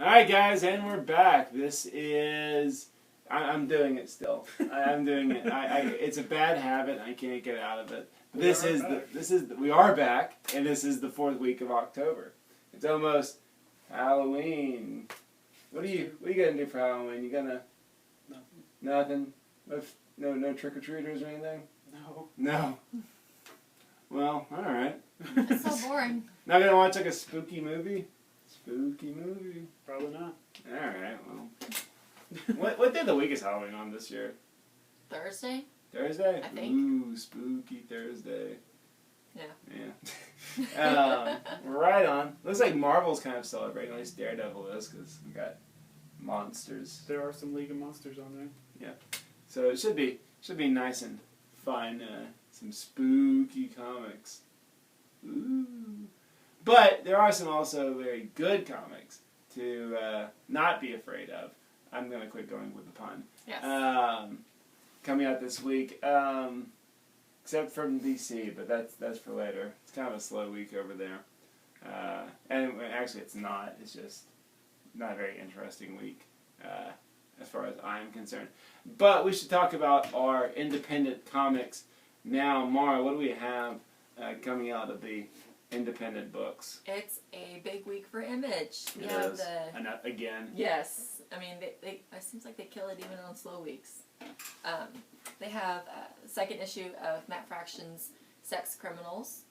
Alright guys, and we're back. This is... I'm doing it still. I'm doing it. It's a bad habit. I can't get out of it. We are back, and this is the 4th week of October. It's almost Halloween. What are you gonna do for Halloween? You gonna... Nothing? No trick-or-treaters or anything? No. Well, alright. It's so boring. Not gonna watch like a spooky movie? Spooky movie. Probably not. Alright, well. what day of the week is Halloween on this year? Thursday? Thursday? I think. Ooh, spooky Thursday. Yeah. Yeah. Right on. Looks like Marvel's kind of celebrating, at least Daredevil is, because we got monsters. There are some League of Monsters on there. Yeah. So it should be nice and fun. Some spooky comics. Ooh. But there are some also very good comics to not be afraid of. I'm going to quit going with the pun. Yes. Coming out this week, except from DC, but that's for later. It's kind of a slow week over there. And actually it's not. It's just not a very interesting week as far as I'm concerned. But we should talk about our independent comics now. Mara, what do we have coming out of the independent books? It's a big week for Image. We It have is. Again. Yes. I mean, it seems like they kill it even on slow weeks. They have the second issue of Matt Fraction's Sex Criminals,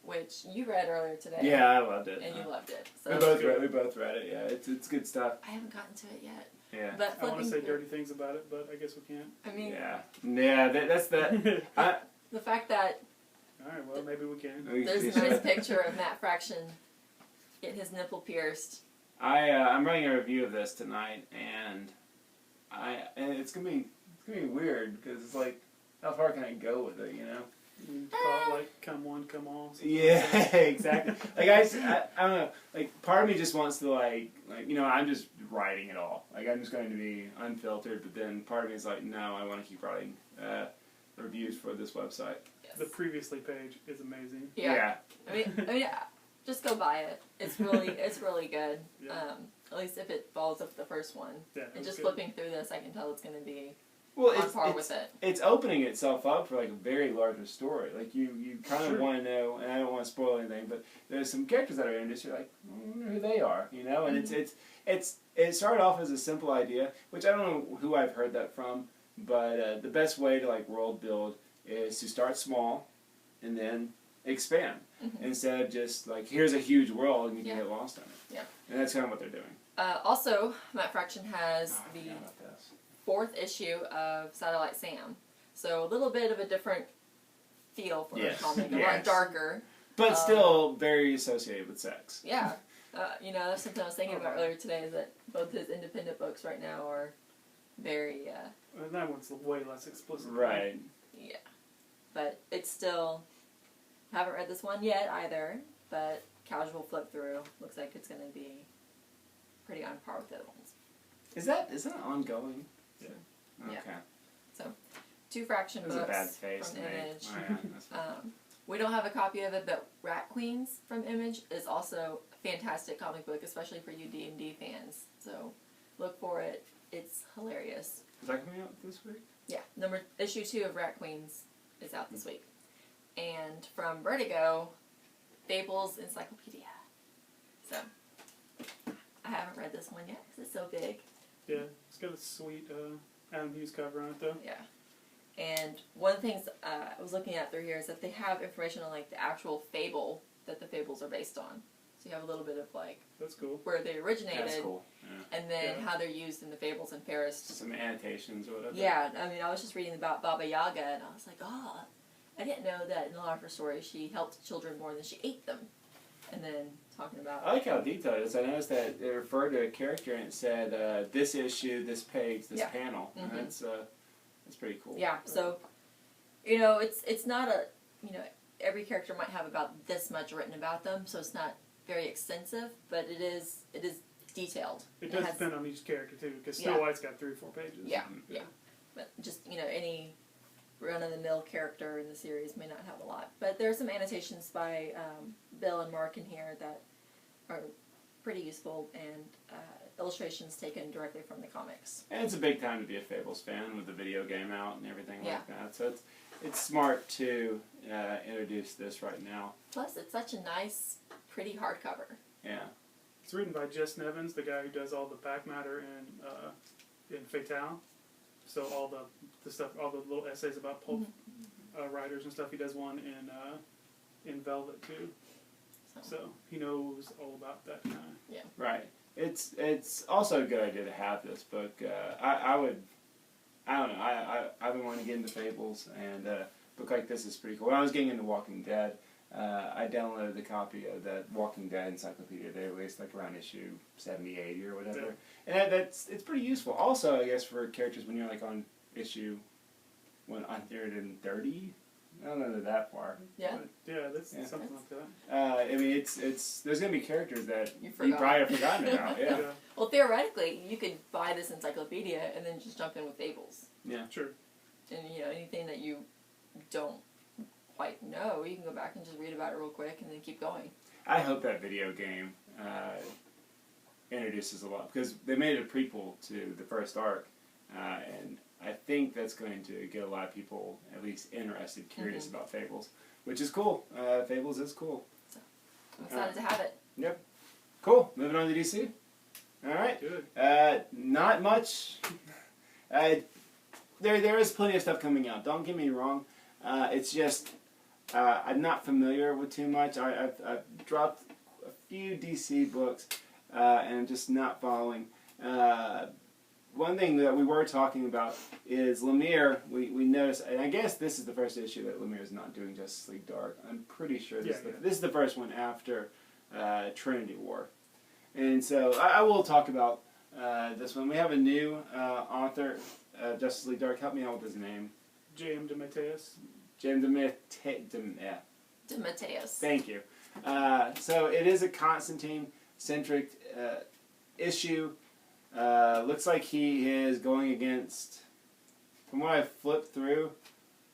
which you read earlier today. Yeah, I loved it. And you loved it. So We both read it. Yeah, it's good stuff. I haven't gotten to it yet. Yeah. But I want to say flipping dirty things about it, but I guess we can't. I mean, Yeah. That's that. the fact that Alright, well, maybe we can. there's a nice picture of Matt Fraction getting his nipple pierced. I'm writing a review of this tonight, and it's gonna be weird because it's like, how far can I go with it? You know? You call it like come one, come all. Yeah, exactly. Like I don't know. Like part of me just wants to like I'm just writing it all. Like I'm just going to be unfiltered. But then part of me is like, no, I want to keep writing reviews for this website. Yes. The previously page is amazing. Yeah. I mean, just go buy it. It's really good. Yeah. At least if it follows up the first one. Yeah, And just good. flipping through this, I can tell it's going to be Well, on par with it. It's opening itself up for like a very larger story. Like you kind of want to know, and I don't want to spoil anything, but there's some characters that are in this. You're like, I wonder who they are, you know. And it started off as a simple idea, which I don't know who I've heard that from, but the best way to like world build is to start small, and then expand instead of just like here's a huge world and you can get lost in it. Yeah. And that's kind of what they're doing. Also, Matt Fraction has I the forgot about this. 4th issue of Satellite Sam. So a little bit of a different feel for the comic, a lot darker. But still very associated with sex. Yeah. That's something I was thinking about earlier today, is that both his independent books right now are very... And that one's way less explicit. Right. Yeah. But it's still... Haven't read this one yet either, but casual flip through. Looks like it's going to be pretty on par with the other ones. Is that ongoing? Yeah. Okay. Yeah. So, 2 Fraction That was books a bad face from to make. Image. Oh, yeah, that's fine. We don't have a copy of it, but Rat Queens from Image is also a fantastic comic book, especially for you D&D fans. So, look for it. It's hilarious. Is that coming out this week? Yeah, issue 2 of Rat Queens is out this week. And from Vertigo, Fables Encyclopedia. So, I haven't read this one yet because it's so big. Yeah, it's got a sweet Adam Hughes cover on it, though. Yeah. And one of the things I was looking at through here is that they have information on like the actual fable that the fables are based on. So you have a little bit of like That's cool. where they originated, That's cool. Yeah. and then how they're used in the fables and Ferris. Some annotations or whatever. Yeah, I mean, I was just reading about Baba Yaga, and I was like, oh, I didn't know that in a lot of her stories she helped children more than she ate them. And then talking about... I like how detailed it is. I noticed that they referred to a character and it said, this issue, this page, this panel. And that's pretty cool. Yeah, so, it's not a, every character might have about this much written about them, so it's not very extensive, but it is detailed. It does depend on each character, too, because Snow White's got 3 or 4 pages. Yeah. But just, any run-of-the-mill character in the series may not have a lot. But there are some annotations by Bill and Mark in here that are pretty useful, and illustrations taken directly from the comics. And it's a big time to be a Fables fan with the video game out and everything Yeah. like that. So it's smart to introduce this right now. Plus, it's such a nice, pretty hardcover. Yeah. It's written by Jess Nevins, the guy who does all the back matter in Fatale. So all the stuff, all the little essays about pulp writers and stuff. He does one in Velvet too. So he knows all about that kind of. Right. It's also a good idea to have this book. I don't know. I've been wanting to get into Fables, and a book like this is pretty cool. When I was getting into Walking Dead, I downloaded a copy of that Walking Dead Encyclopedia they released like around issue 70, 80 or whatever. Yeah. And it's pretty useful. Also, I guess for characters when you're like on issue 130. I don't know they're that far. Yeah. But, Yeah, that's Yeah. something like that. I mean, it's there's gonna be characters that You you forgot. probably have forgotten about. Yeah. Well, theoretically, you could buy this encyclopedia and then just jump in with Fables. Sure. And, anything that you don't quite know, you can go back and just read about it real quick and then keep going. I hope that video game introduces a lot, because they made it a prequel to the first arc, and I think that's going to get a lot of people at least interested, curious about Fables, which is cool. Fables is cool. I'm excited to have it. Cool. Moving on to DC. All right. Good. Not much. There is plenty of stuff coming out. Don't get me wrong. It's just I'm not familiar with too much. I've dropped a few DC books, and I'm just not following. One thing that we were talking about is Lemire. We noticed, and I guess this is the first issue that Lemire is not doing Justice League Dark. I'm pretty sure this is the first one after Trinity War. And so I will talk about this one. We have a new author, Justice League Dark. Help me out with his name. J.M. DeMatteis. James DeMatteis. Thank you. So it is a Constantine-centric issue. Looks like he is going against, from what I've flipped through,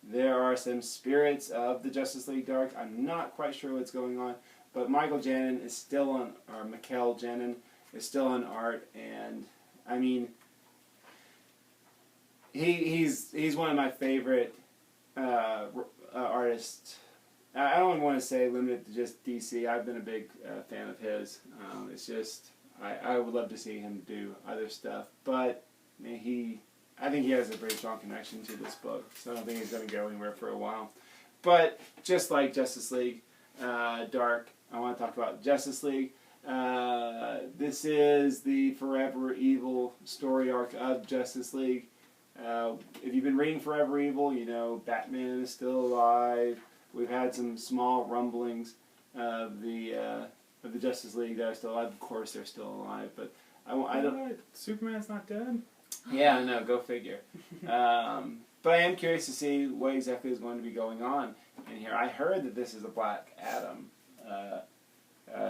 there are some spirits of the Justice League Dark. I'm not quite sure what's going on, but Michael Janin is still on, or Mikel Janin is still on art, and I mean, he's one of my favorite artists. I don't want to say limited to just DC. I've been a big fan of his. It's just I would love to see him do other stuff, but I mean, I think he has a very strong connection to this book, so I don't think he's going to go anywhere for a while. But just like Justice League Dark, I want to talk about Justice League. This is the Forever Evil story arc of Justice League. If you've been reading Forever Evil, you know Batman is still alive. We've had some small rumblings of the Justice League that are still alive. Of course, they're still alive, but I don't. Superman's not dead. Yeah, I know. Go figure. But I am curious to see what exactly is going to be going on in here. I heard that this is a Black Adam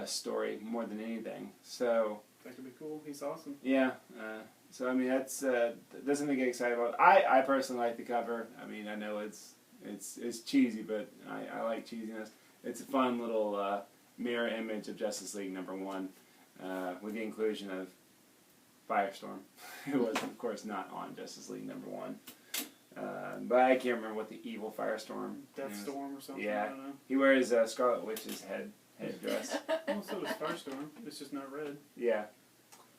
story more than anything. So That could be cool. He's awesome. yeah. So I mean, that's something to get excited about. I personally like the cover. I mean, I know it's cheesy, but I like cheesiness. It's a fun little mirror image of Justice League #1 with the inclusion of Firestorm, who was of course not on Justice League #1. But I can't remember what the evil Firestorm is. Deathstorm or something. Yeah. I don't know. He wears Scarlet Witch's headdress. Well, so does Firestorm. It's just not red. Yeah.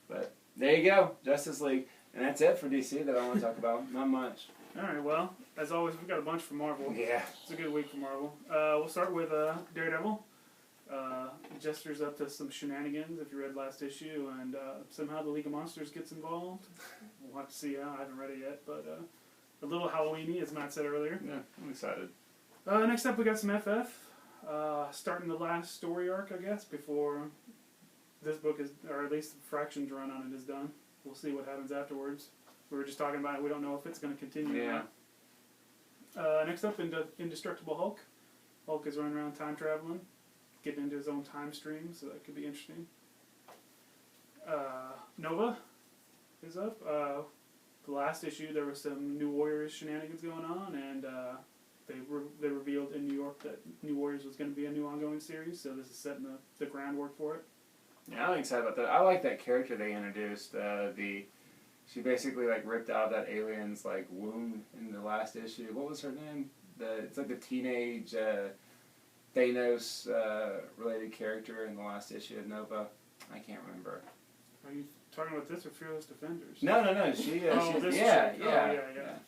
But there you go, Justice League. And that's it for DC that I want to talk about. Not much. Alright, well, as always, we've got a bunch from Marvel. Yeah. It's a good week for Marvel. We'll start with Daredevil. Jester's up to some shenanigans if you read last issue, and somehow the League of Monsters gets involved. We'll have to see how. I haven't read it yet, but a little Halloween-y, as Matt said earlier. Yeah, I'm excited. Next up, we got some FF. Starting the last story arc, I guess, before this book is, or at least Fraction's run on it is done. We'll see what happens afterwards. We were just talking about it. We don't know if it's going to continue or not. Next up, Indestructible Hulk. Hulk is running around time traveling, getting into his own time stream, so that could be interesting. Nova is up. The last issue, there was some New Warriors shenanigans going on, and they revealed in New York that New Warriors was going to be a new ongoing series, so this is setting the groundwork for it. Yeah, I'm excited about that. I like that character they introduced. She basically like ripped out that alien's like womb in the last issue. What was her name? It's like the teenage Thanos related character in the last issue of Nova. I can't remember. Are you talking about this or Fearless Defenders? No. This Yeah. chick. Oh, yeah.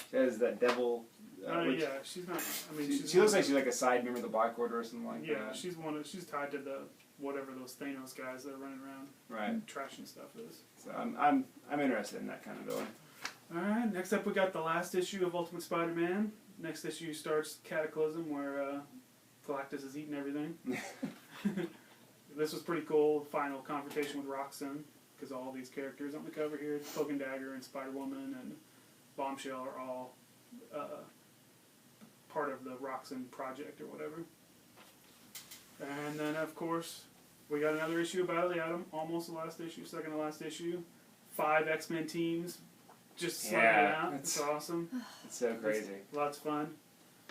She has that devil. Yeah, she's not. I mean, She looks like she's like a side member of the Black Order or something like yeah, that. she's She's tied to the whatever those Thanos guys that are running around, Right. trashing stuff is. So I'm interested in that kind of villain. All right. Next up, we got the last issue of Ultimate Spider-Man. Next issue starts Cataclysm, where Galactus is eating everything. This was pretty cool. Final confrontation with Roxxon, because all these characters on the cover here, Cloak and Dagger and Spider-Woman and Bombshell, are all part of the Roxxon project or whatever. And then, of course, we got another issue of Battle of the Atom, almost the last issue, second to last issue. 5 X-Men teams, just slugging it out. It's awesome. It's so crazy. Lots of fun.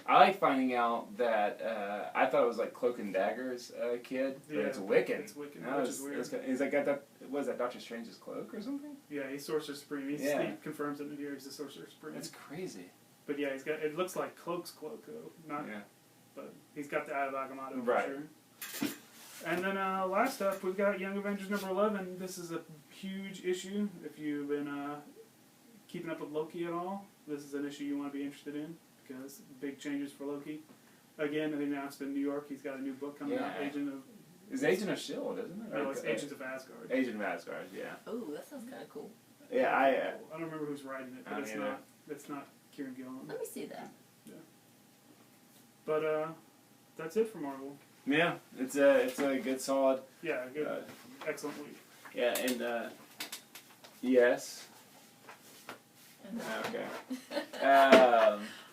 I like finding out that I thought it was like Cloak and Dagger's kid, but it's Wiccan. It's Wiccan, No, which is weird. He's like got that. Was that Doctor Strange's cloak or something? Yeah, he's Sorcerer Supreme. He confirms it in here. He's the Sorcerer Supreme. That's crazy. But yeah, he's got. It looks like Cloak's cloak though, not. Yeah. But he's got the Eye of Agamotto Right. for sure. And then last up, we've got Young Avengers number 11. This is a huge issue. If you've been keeping up with Loki at all, this is an issue you want to be interested in because big changes for Loki. Again, they announced in New York he's got a new book coming out. It's Agent of S.H.I.E.L.D., isn't it? No, it's Agents of Asgard. Agent of Asgard, yeah. Oh, that sounds kind of cool. Yeah, I don't remember who's writing it, but I it's don't either. not. It's not Kieran Gillen. Let me see that. But that's it for Marvel. Yeah, it's a good solid. Yeah, good, excellent week. Yeah, and yes. Okay.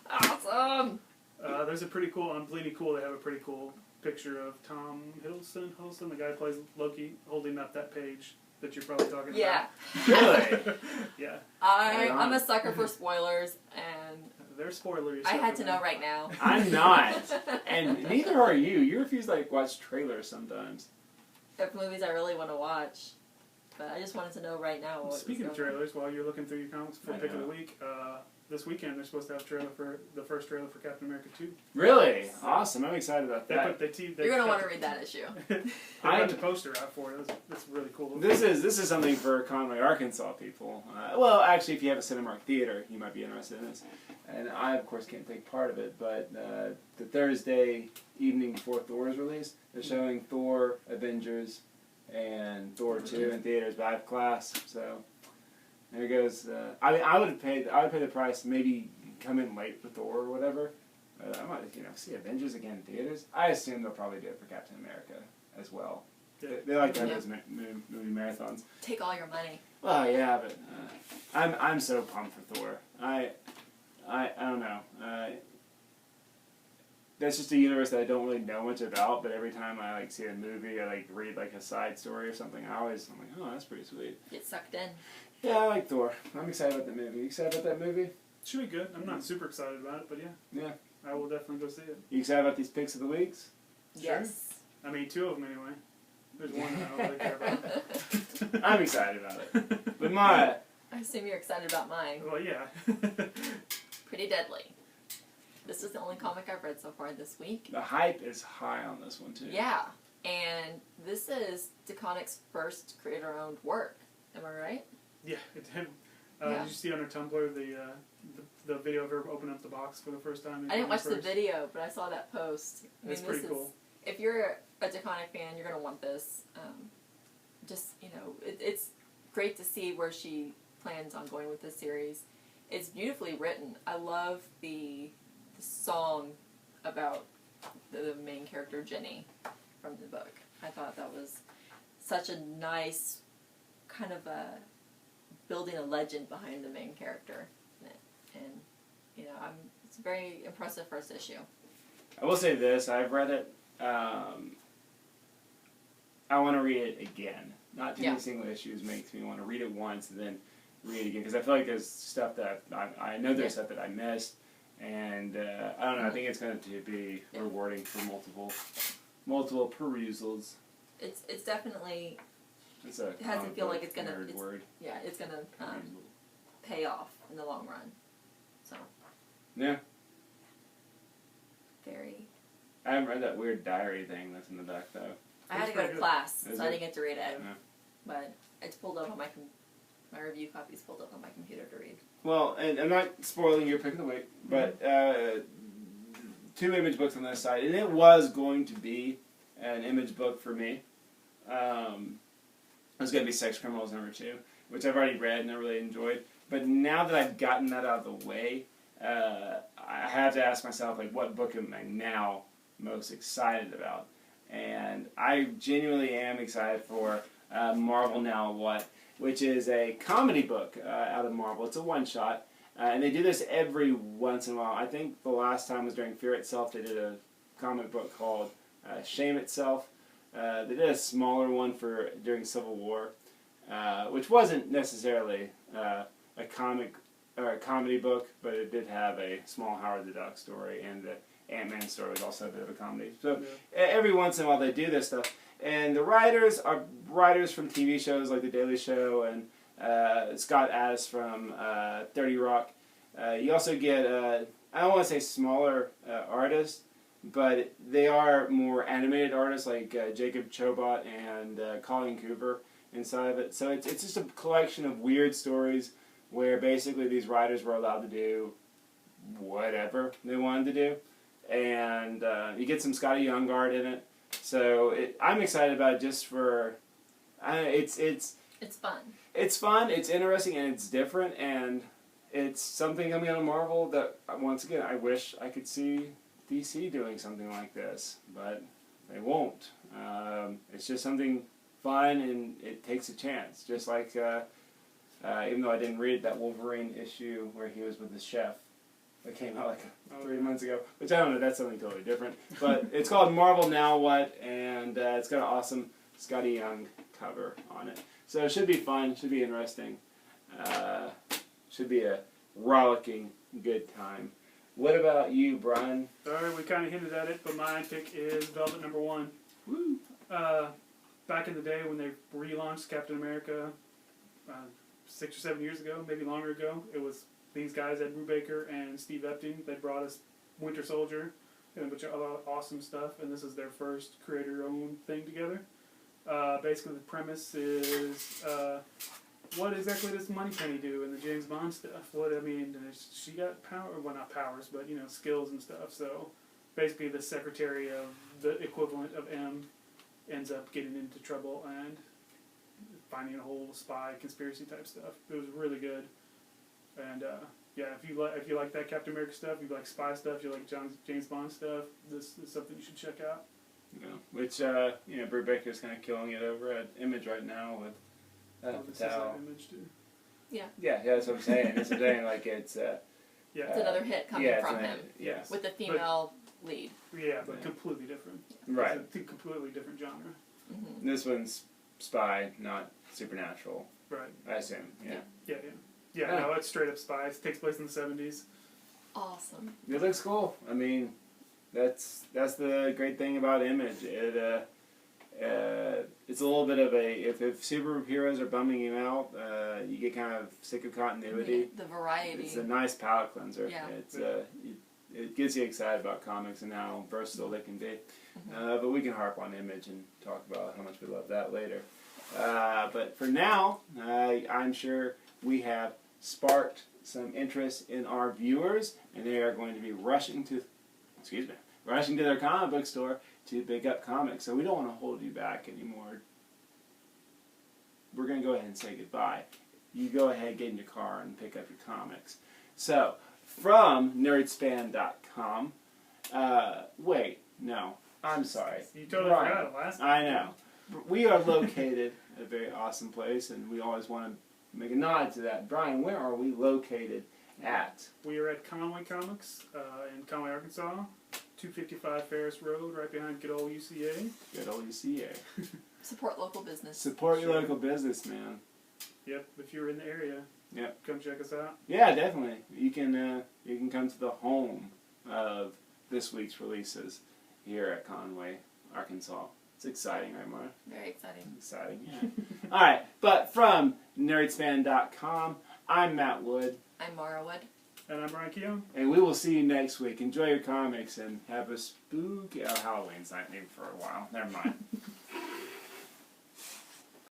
Awesome. There's a pretty cool on Bleeding Cool. They have a pretty cool picture of Tom Hiddleston, the guy who plays Loki, holding up that page that you're probably talking Yeah. about. Really? Yeah. I'm a sucker for spoilers, and They're spoilery. I had to know right now. I'm not, and neither are you. You refuse to like watch trailers sometimes. If movies I really want to watch, but I just wanted to know right now. What Speaking of was going on. trailers, while you're looking through your comics for I pick of the know. week, this weekend they're supposed to have a trailer for the first trailer for Captain America 2. Really? Awesome. I'm excited about that. You're gonna want to read that issue. They got the poster out for it. That's really cool. This is something for Conway, Arkansas people. Well, actually, if you have a Cinemark theater, you might be interested in this. And I, of course, can't take part of it, but the Thursday evening before Thor's release, they're showing Thor, Avengers, and Thor 2 in theaters. But I have class, so there goes. I mean, I would pay the price. Maybe come in late for Thor or whatever. I might, see Avengers again in theaters. I assume they'll probably do it for Captain America as well. Yeah. They like to have those movie marathons. Take all your money. Well, yeah, but I'm so pumped for Thor. I don't know. That's just a universe that I don't really know much about. But every time I see a movie, I read a side story or something. I'm like, oh, that's pretty sweet. Get sucked in. Yeah, I like Thor. I'm excited about that movie. You excited about that movie? Should be good. I'm not super excited about it, but yeah. Yeah. I will definitely go see it. You excited about these picks of the weeks? Yes. I mean, 2 of them anyway. There's one that I don't really care about. I'm excited about it. But my I assume you're excited about mine. Well, yeah. Pretty Deadly. This is the only comic I've read so far this week. the hype is high on this one too. Yeah. And this is DeConnick's first creator-owned work. Am I right? Yeah, it did. Yeah. Did you see on her Tumblr the video of her opening up the box for the first time? I didn't watch the video, but I saw that post. That's pretty cool. If you're a DeConnick fan, you're going to want this. It's great to see where she plans on going with this series. It's beautifully written. I love the song about the main character, Jenny, from the book. I thought that was such a nice kind of building a legend behind the main character. And it's a very impressive first issue. I will say this: I've read it. I want to read it again. Not too many single issues makes me want to read it once and then read it again because I feel like there's stuff that I know there's stuff that I missed, and I don't know. I think it's going to be rewarding for multiple perusals. It's definitely It's a It hasn't feel like it's gonna- nerd it's- word. Yeah, it's gonna pay off in the long run. So. Yeah. Very. I haven't read that weird diary thing that's in the back though. I had to go to pretty good. class, Is so I it? didn't get to read it. Yeah. But it's pulled up on my review copy's pulled up on my computer to read. Well, and I'm not spoiling your pick of the week, but 2 Image books on this side, and it was going to be an Image book for me. It was going to be Sex Criminals #2, which I've already read and I really enjoyed. But now that I've gotten that out of the way, I have to ask myself, like, what book am I now most excited about? And I genuinely am excited for Marvel Now What, which is a comedy book out of Marvel. It's a one-shot, and they do this every once in a while. I think the last time was during Fear Itself. They did a comic book called Shame Itself. They did a smaller one for during Civil War, which wasn't necessarily a comic or a comedy book, but it did have a small Howard the Duck story, and the Ant-Man story was also a bit of a comedy. So every once in a while they do this stuff. And the writers are writers from TV shows like The Daily Show and Scott Adams from 30 Rock. You also get, I don't want to say smaller artists, but they are more animated artists like Jacob Chobot and Colleen Cooper inside of it. So it's just a collection of weird stories where basically these writers were allowed to do whatever they wanted to do. And you get some Scotty Youngard in it. So I'm excited about it just for, it's fun. It's fun, it's interesting, and it's different, and it's something coming out of Marvel that, once again, I wish I could see DC doing something like this, but they won't. It's just something fun, and it takes a chance. Just like, even though I didn't read that Wolverine issue where he was with the chef, that came out like 3 months ago, which I don't know, that's something totally different. But it's called Marvel Now What, and it's got an awesome Scotty Young cover on it. So it should be fun, should be interesting, should be a rollicking good time. What about you, Brian? Alright, we kind of hinted at it, but my pick is Velvet #1. Woo! Back in the day when they relaunched Captain America 6 or 7 years ago, maybe longer ago, it was these guys, Ed Brubaker and Steve Epting, that brought us Winter Soldier and a bunch of other awesome stuff, and this is their first creator-owned thing together. Basically, the premise is what exactly does Moneypenny do in the James Bond stuff? She got power, well, not powers, but skills and stuff. So basically, the secretary of the equivalent of M ends up getting into trouble and finding a whole spy conspiracy type stuff. It was really good. And if you like that Captain America stuff, you like spy stuff, you like James Bond stuff, this is something you should check out. Which Brubaker's kind of killing it over at Image right now with This is an Patel. Image too. Yeah, that's what I'm saying. That's what I'm saying. Like it's It's another hit coming from him Yes. with the female lead. Yeah, but Yeah. completely different. Right. It's a completely different genre. Mm-hmm. This one's spy, not supernatural. Right. I assume. Yeah. Yeah, no, it's straight up spy. It takes place in the 70s. Awesome. It looks cool. I mean, that's the great thing about Image. It's a little bit of a, if superheroes are bumming you out, you get kind of sick of continuity. The variety. It's a nice palate cleanser. Yeah. It's it gets you excited about comics and how versatile they can be. Mm-hmm. But we can harp on Image and talk about how much we love that later. But for now, I'm sure we have sparked some interest in our viewers, and they are going to be rushing to their comic book store to pick up comics. So we don't want to hold you back anymore. We're going to go ahead and say goodbye. You go ahead, get in your car, and pick up your comics. So, from nerdspan.com, wait, no, I'm sorry. You totally Brian, forgot it last I know. We are located at a very awesome place, and we always want to make a nod to that. Brian, where are we located at? We are at Conway Comics in Conway, Arkansas. 255 Ferris Road, right behind good old UCA. Good old UCA. Support local business. Support your local business, man. Yep, if you're in the area, Yep. come check us out. Yeah, definitely. You can come to the home of this week's releases here at Conway, Arkansas. It's exciting, right, Mara? Very exciting. Exciting, yeah. All right, but from nerdspan.com, I'm Matt Wood. I'm Mara Wood. And I'm Brian Keown. And we will see you next week. Enjoy your comics and have a spooky... Oh, Halloween's not named for a while. Never mind.